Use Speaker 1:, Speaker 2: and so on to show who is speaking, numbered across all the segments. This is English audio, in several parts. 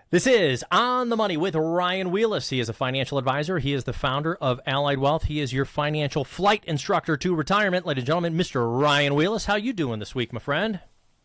Speaker 1: This is On the Money with Ryan Wheelis. He is a financial advisor. He is the founder of Allied Wealth. He is your financial flight instructor to retirement. Ladies and gentlemen, Mr. Ryan Wheelis. How you doing this week, my friend?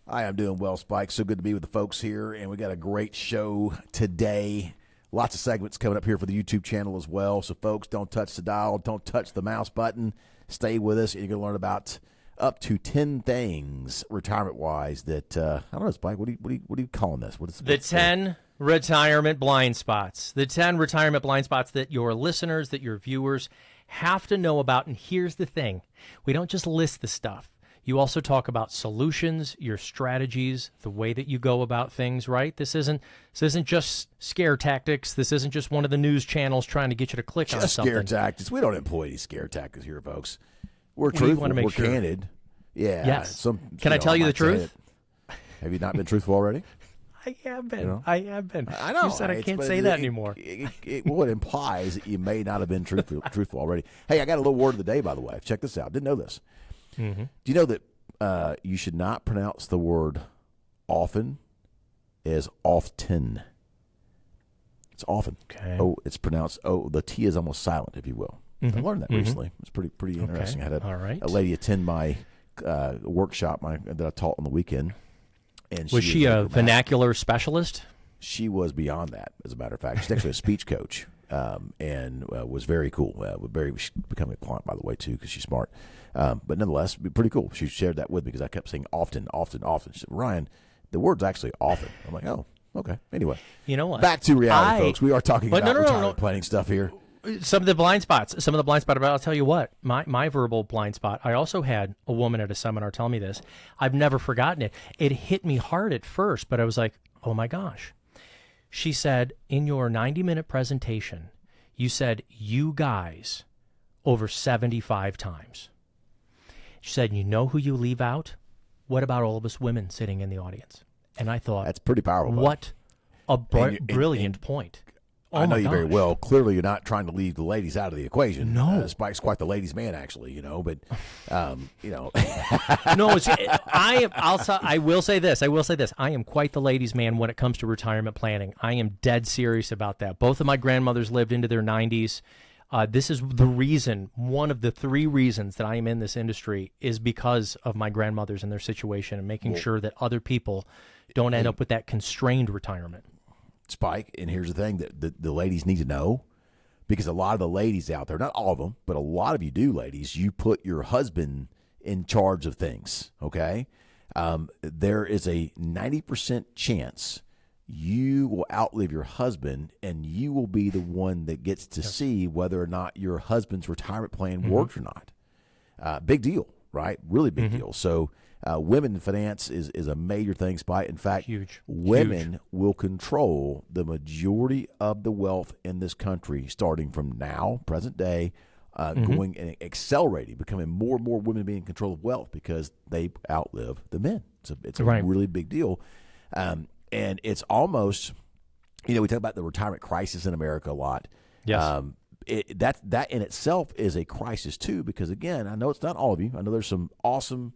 Speaker 2: I am doing well, Spike. So good to be with the folks here, and we got a great show today. Lots of segments coming up here for the YouTube channel as well. So, folks, don't touch the dial. Don't touch the mouse button. Stay with us, and you're going to learn about up to 10 things retirement-wise that, I don't know, Spike, what are you calling this?
Speaker 1: The 10 retirement blind spots. The 10 retirement blind spots that your listeners, that your viewers have to know about. And here's the thing. We don't just list the stuff. You also talk about solutions, your strategies, the way that you go about things, right? This isn't just scare tactics. This isn't just one of the news channels trying to get you to click on something.
Speaker 2: Scare tactics. We don't employ any scare tactics here, folks. We're truthful. We're candid. Yeah.
Speaker 1: Yes. Can I tell you the truth?
Speaker 2: Have you not been truthful already?
Speaker 1: I have been.
Speaker 2: You know?
Speaker 1: I have been.
Speaker 2: I know.
Speaker 1: You said I can't say that anymore.
Speaker 2: It implies that you may not have been truthful already. Hey, I got a little word of the day, by the way. Check this out. Didn't know this. Mm-hmm. Do you know that you should not pronounce the word often as often? It's often. Okay. Oh, it's pronounced, the T is almost silent, if you will. Mm-hmm. I learned that recently. It's pretty interesting.
Speaker 1: Okay.
Speaker 2: I had a lady attend my workshop that I taught on the weekend. And
Speaker 1: was she a vernacular specialist? She
Speaker 2: was beyond that, as a matter of fact. She's actually a speech coach, and was very cool. She's becoming a client, by the way, too, because she's smart. But nonetheless, pretty cool. She shared that with me because I kept saying often. She said, Ryan, the word's actually often. I'm like, oh, okay. Anyway.
Speaker 1: You know what?
Speaker 2: Back to reality, folks. We are talking about retirement planning stuff here.
Speaker 1: Some of the blind spots, but I'll tell you what, my verbal blind spot, I also had a woman at a seminar tell me this. I've never forgotten it. It hit me hard at first, but I was like, oh my gosh. She said, in your 90-minute presentation, you said, you guys, over 75 times. She said, you know who you leave out? What about all of us women sitting in the audience? And I thought,
Speaker 2: that's pretty powerful.
Speaker 1: What a brilliant point. Oh,
Speaker 2: I know you very well. Clearly, you're not trying to leave the ladies out of the equation.
Speaker 1: No,
Speaker 2: Spike's quite the ladies' man, actually. But
Speaker 1: no. I will say this. I am quite the ladies' man when it comes to retirement planning. I am dead serious about that. Both of my grandmothers lived into their 90s. This is the reason. One of the 3 reasons that I am in this industry is because of my grandmothers and their situation, and making sure that other people don't end up with that constrained retirement.
Speaker 2: Spike, and here's the thing that the ladies need to know, because a lot of the ladies out there, not all of them, but a lot of you do, ladies, you put your husband in charge of things, okay? There is a 90% chance you will outlive your husband, and you will be the one that gets to see whether or not your husband's retirement plan works or not. Big deal, right? Really big deal. So women in finance is a major thing, Spike. In fact, women will control the majority of the wealth in this country starting from now, present day, going and accelerating, becoming more and more women being in control of wealth because they outlive the men. It's a really big deal. And it's almost, we talk about the retirement crisis in America a lot.
Speaker 1: Yes.
Speaker 2: That in itself is a crisis, too, because, again, I know it's not all of you. I know there's some awesome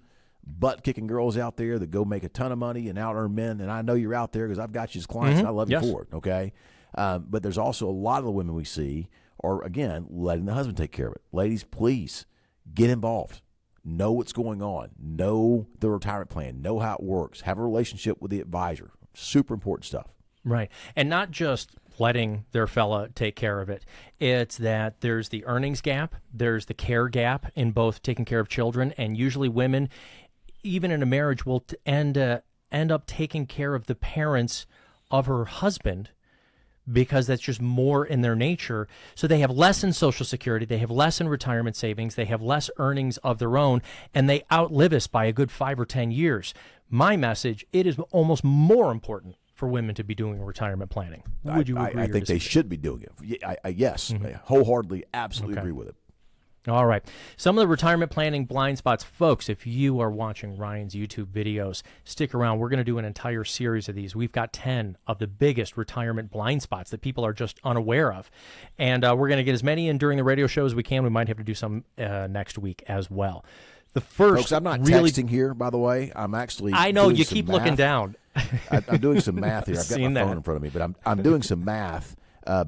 Speaker 2: butt-kicking girls out there that go make a ton of money and out-earn men, and I know you're out there because I've got you as clients, and I love you for it, okay? But there's also a lot of the women we see are, again, letting the husband take care of it. Ladies, please get involved. Know what's going on. Know the retirement plan. Know how it works. Have a relationship with the advisor. Super important stuff.
Speaker 1: Right. And not just letting their fella take care of it. It's that there's the earnings gap, there's the care gap in both taking care of children, and usually women, even in a marriage, will end up taking care of the parents of her husband because that's just more in their nature. So they have less in Social Security, they have less in retirement savings, they have less earnings of their own, and they outlive us by a good 5 or 10 years. My message, it is almost more important for women to be doing retirement planning. Would you agree?
Speaker 2: I think they should be doing it. Yes, I wholeheartedly, absolutely agree with it.
Speaker 1: All right. Some of the retirement planning blind spots. Folks, if you are watching Ryan's YouTube videos, stick around. We're going to do an entire series of these. We've got 10 of the biggest retirement blind spots that people are just unaware of. And we're going to get as many in during the radio show as we can. We might have to do some next week as well. The first,
Speaker 2: folks, I'm not texting here, by the way. I'm actually
Speaker 1: I know, you keep looking down.
Speaker 2: I'm doing some math here. I've got
Speaker 1: Seen
Speaker 2: my phone
Speaker 1: that.
Speaker 2: in front of me, but I'm doing some math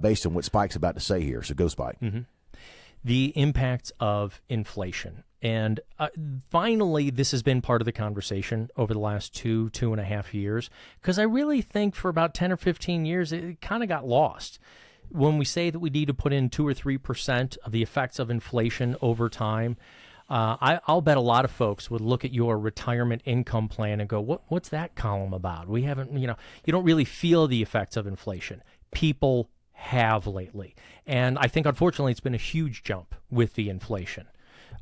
Speaker 2: based on what Spike's about to say here. So go, Spike.
Speaker 1: Mm-hmm. The impacts of inflation. And finally, this has been part of the conversation over the last 2.5 years, because I really think for about 10 or 15 years, it kind of got lost. When we say that we need to put in 2 or 3% of the effects of inflation over time, I'll bet a lot of folks would look at your retirement income plan and go, what's that column about? We haven't, you don't really feel the effects of inflation. People have lately. And I think, unfortunately, it's been a huge jump with the inflation.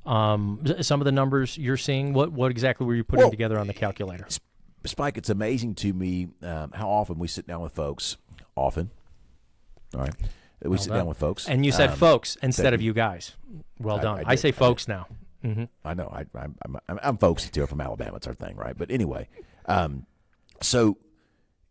Speaker 1: Some of the numbers you're seeing, what exactly were you putting together on the calculator?
Speaker 2: Spike, it's amazing to me how often we sit down with folks. Often. All right. We sit down with folks.
Speaker 1: And you said folks instead of you guys. Well done. I say folks now. Mm-hmm.
Speaker 2: I know. I'm folksy too. From Alabama. It's our thing, right? But anyway, so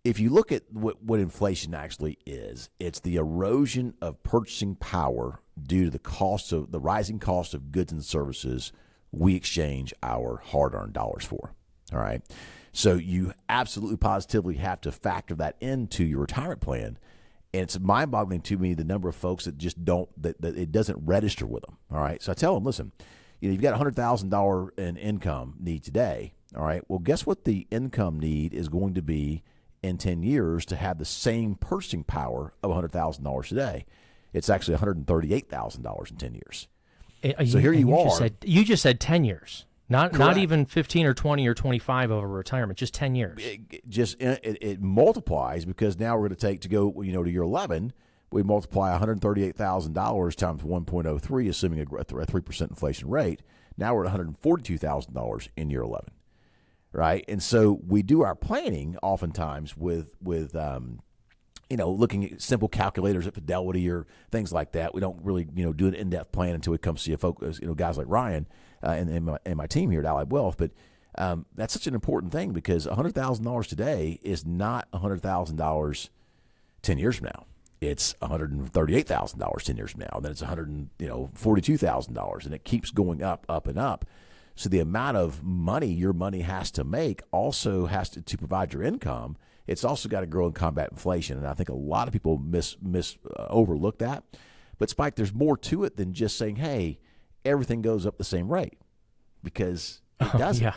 Speaker 2: if you look at what inflation actually is, it's the erosion of purchasing power due to the rising cost of goods and services we exchange our hard-earned dollars for. All right. So you absolutely positively have to factor that into your retirement plan. And it's mind-boggling to me the number of folks that just don't, that it doesn't register with them. All right. So I tell them, listen, you've got $100,000 in income need today. All right. Well, guess what the income need is going to be in 10 years to have the same purchasing power of $100,000 today? It's actually $138,000 in 10 years. So here you are.
Speaker 1: You just said 10 years. Not
Speaker 2: Correct.
Speaker 1: even 15 or 20 or 25 over retirement, just 10 years.
Speaker 2: It multiplies, because now we're going to take to go, to year 11, we multiply $138,000 times 1.03, assuming a 3% inflation rate. Now we're at $142,000 in year 11, right? And so we do our planning oftentimes with looking at simple calculators at Fidelity or things like that. We don't really, do an in-depth plan until we come see guys like Ryan and my team here at Allied Wealth. But that's such an important thing, because $100,000 today is not $100,000 10 years from now. It's $138,000 10 years from now. And then it's $142,000, and it keeps going up, and up. So the amount of money your money has to make also has to provide your income. It's also got to grow and combat inflation, and I think a lot of people overlook that. But Spike, there's more to it than just saying, "Hey, everything goes up the same rate," because it doesn't.
Speaker 1: Yeah,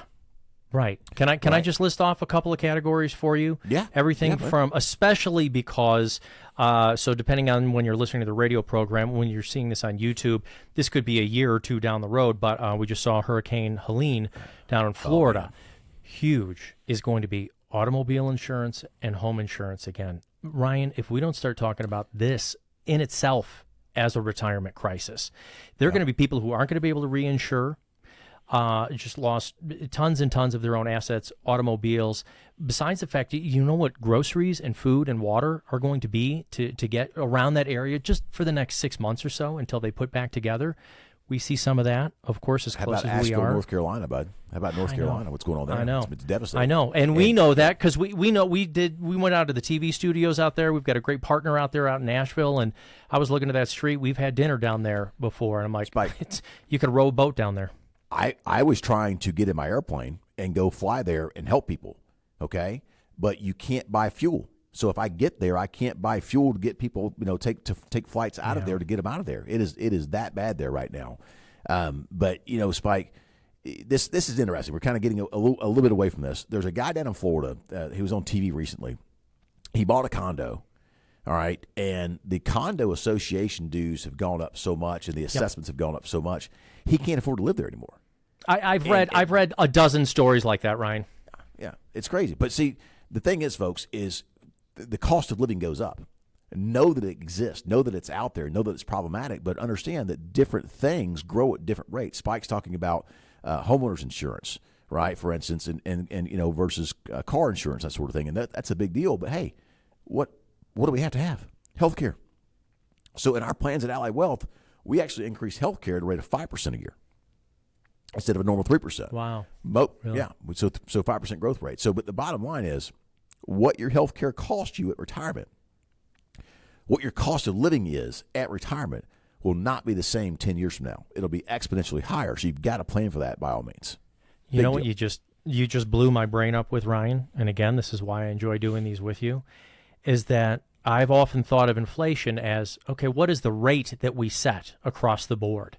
Speaker 1: right. Can I just list off a couple of categories for you?
Speaker 2: Yeah.
Speaker 1: Everything from, especially because, so depending on when you're listening to the radio program, when you're seeing this on YouTube, this could be a year or two down the road. But we just saw Hurricane Helene down in Florida. Huge is going to be automobile insurance and home insurance again. Ryan, if we don't start talking about this in itself as a retirement crisis, there are going to be people who aren't going to be able to reinsure, just lost tons and tons of their own assets, automobiles. Besides the fact, you know what groceries and food and water are going to be to get around that area just for the next 6 months or so until they put back together. We see some of that, of course, as close as we are.
Speaker 2: How about Asheville, North Carolina, bud? How about North Carolina? What's going on there?
Speaker 1: I know.
Speaker 2: It's devastating.
Speaker 1: I know. And we know that because we went out to the TV studios out there. We've got a great partner out there out in Nashville. And I was looking at that street. We've had dinner down there before. And I'm like, you can row a boat down there.
Speaker 2: I was trying to get in my airplane and go fly there and help people, okay? But you can't buy fuel. So if I get there, I can't buy fuel to get people, take flights out of there to get them out of there. It is that bad there right now. But Spike, this is interesting. We're kind of getting a little bit away from this. There's a guy down in Florida who was on TV recently. He bought a condo, all right, and the condo association dues have gone up so much, and the assessments have gone up so much, he can't afford to live there anymore. I've
Speaker 1: read a dozen stories like that, Ryan.
Speaker 2: Yeah, it's crazy. But see, the thing is, folks, is the cost of living goes up. Know that it exists. Know that it's out there. Know that it's problematic. But understand that different things grow at different rates. Spike's talking about homeowners insurance, right? For instance, and versus car insurance, that sort of thing. And that's a big deal. But hey, what do we have to have? Healthcare. So in our plans at Allied Wealth, we actually increase healthcare at a rate of 5% a year instead of a normal 3%.
Speaker 1: Wow.
Speaker 2: Really? Yeah. So 5% growth rate. So, but the bottom line is, what your health care costs you at retirement, what your cost of living is at retirement, will not be the same 10 years from now. It'll be exponentially higher. So you've got to plan for that by all means.
Speaker 1: You know what you just you just blew my brain up with, Ryan, and again, this is why I enjoy doing these with you, is that I've often thought of inflation as, okay, what is the rate that we set across the board?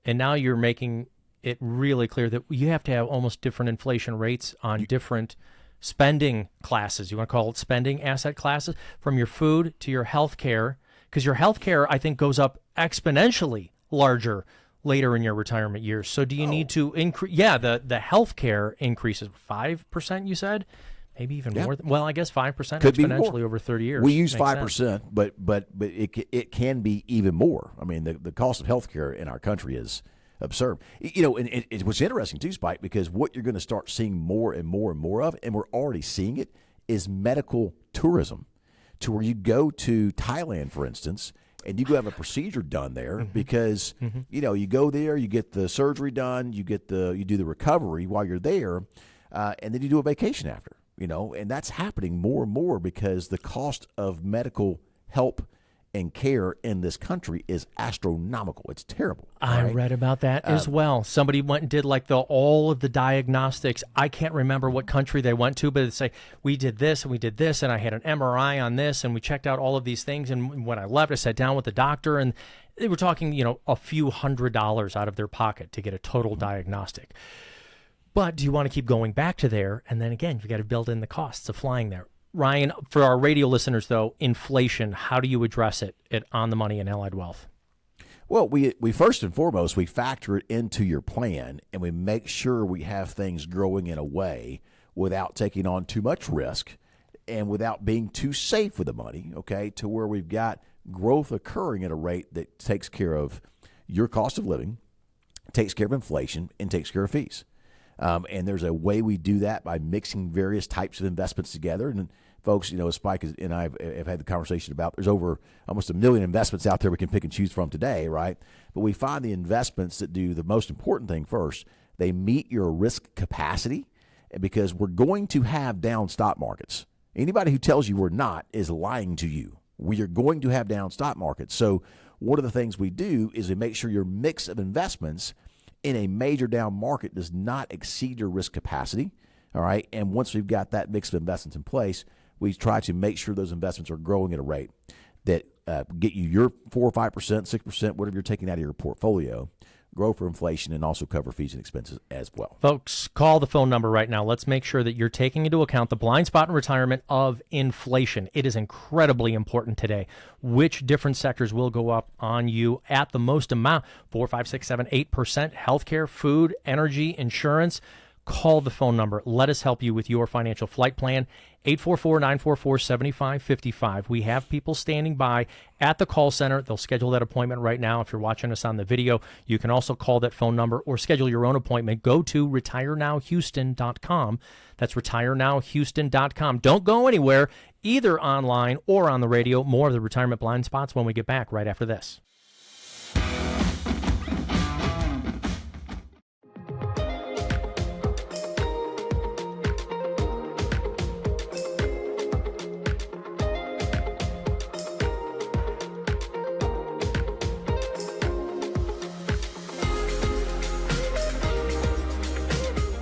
Speaker 1: And now you're making it really clear that you have to have almost different inflation rates on different spending classes. You want to call it spending asset classes, from your food to your health care, because your health care, I think, goes up exponentially larger later in your retirement years. So do you need to increase? Yeah, the health care increases 5%, you said? Maybe even more. Well, I guess 5%
Speaker 2: Could
Speaker 1: exponentially over 30 years.
Speaker 2: We use
Speaker 1: Makes
Speaker 2: 5%,
Speaker 1: sense.
Speaker 2: but it can be even more. I mean, the cost of healthcare in our country is absurd. You know, and what's interesting too, Spike, because what you're going to start seeing more and more and more of, and we're already seeing it, is medical tourism, to where you go to Thailand, for instance, and you go have a procedure done there because you know, you go there, you get the surgery done, you do the recovery while you're there, and then you do a vacation after. You know, and that's happening more and more because the cost of medical help and care in this country is astronomical. It's terrible.
Speaker 1: I read about that as well. Somebody went and did like all of the diagnostics. I can't remember what country they went to, but it's like, we did this and we did this, and I had an MRI on this, and we checked out all of these things. And when I left, I sat down with the doctor, and they were talking, you know, a few $100s out of their pocket to get a total diagnostic. But do you want to keep going back to there? And then again, you got to build in the costs of flying there. Ryan, for our radio listeners, though, inflation, how do you address it at On the Money and Allied Wealth?
Speaker 2: Well, we first and foremost, we factor it into your plan, and we make sure we have things growing in a way without taking on too much risk and without being too safe with the money, okay, to where we've got growth occurring at a rate that takes care of your cost of living, takes care of inflation, and takes care of fees. And there's a way we do that by mixing various types of investments together. And folks, you know, Spike and I have had the conversation about, there's over almost 1 million investments out there we can pick and choose from today, right? But we find the investments that do the most important thing first. They meet your risk capacity, because we're going to have down stock markets. Anybody who tells you we're not is lying to you. We are going to have down stock markets. So one of the things we do is we make sure your mix of investments in a major down market does not exceed your risk capacity, all right? And once we've got that mix of investments in place, we try to make sure those investments are growing at a rate that get you your 4 or 5%, 6%, whatever you're taking out of your portfolio, grow for inflation, and also cover fees and expenses as well.
Speaker 1: Folks, call the phone number right now. Let's make sure that you're taking into account the blind spot in retirement of inflation. It is incredibly important today. Which different sectors will go up on you at the most amount? 4, 5, 6, 7, 8%. Healthcare, food, energy, insurance. Call the phone number. Let us help you with your financial flight plan. 844-944-7555. We have people standing by at the call center. They'll schedule that appointment right now. If you're watching us on the video, you can also call that phone number or schedule your own appointment. Go to retirenowhouston.com. That's retirenowhouston.com. Don't go anywhere, either online or on the radio. More of the Retirement Blind Spots when we get back right after this.